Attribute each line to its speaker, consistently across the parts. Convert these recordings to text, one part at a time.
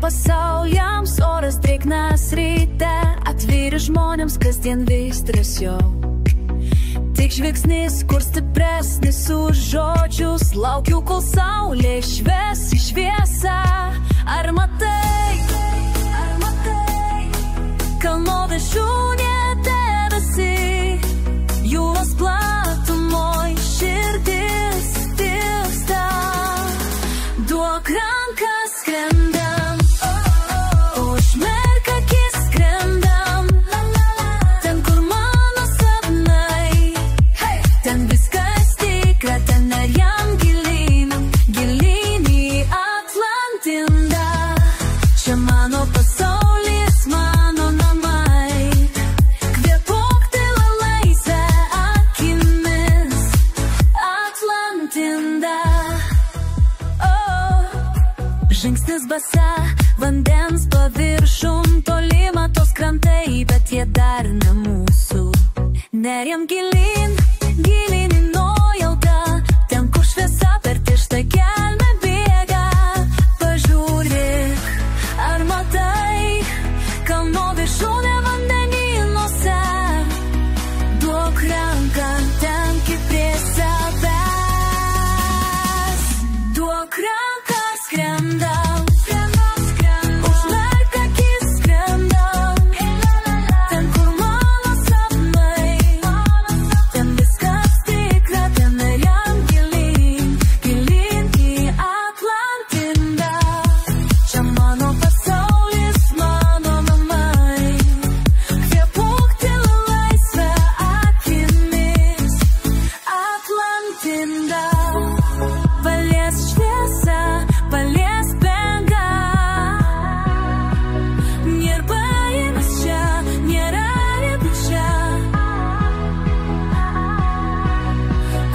Speaker 1: pasauliams oras drėgnas ryte, atviri žmonėms kasdien vis drąsiau. Tik žvilgsnis, kur stipresnis už žodžius, laukiu, kol saulė švies į šviesą. Ar matai, kalno viršūnė debesy, jūros platumoj širdis tilpsta. Duok ranką skrendam, užmerk akis skrendam, ten, kur mano sapnai, ten viskas tikra, ten neriam gilyn, gilyn į Atlantindą. Čia mano pasaulis, mano namai, kvėpuok tyla laisvę akimis, Atlantinda. Žingsnis basa, vandens paviršum, toli matos krantai, bet jie dar ne mūsų. Neriam gilyn, gilyn į nuojautą, ten, kur šviesa per tirštą gelmę bėga. Pažiūrėk, ar matai, kalno viršūnė vandenynuose. Duok ranką, tenki prie savęs. Duok ranką skrendam, užmerk akis skrendam, ten, kur mano sapnai, ten viskas tikra, ten neriam gilyn, gilyn į Atlantindą. Čia mano pasaulis, mano namai, kvėpuok tyla laisvę akimis, Atlantinda. Palies šviesą, palies bėga, nėra baimės čia, nėra ribų čia.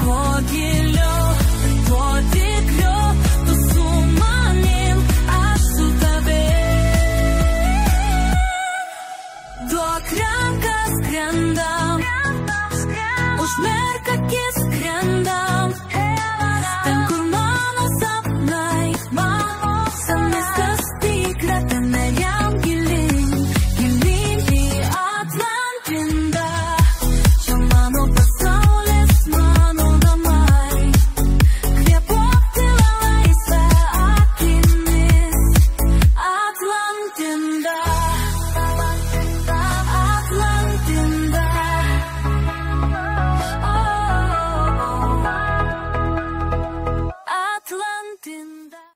Speaker 1: Kuo giliau, tuo tikriau, tu su manim, aš su tavim. Duok ranką skrendam, užmerk akis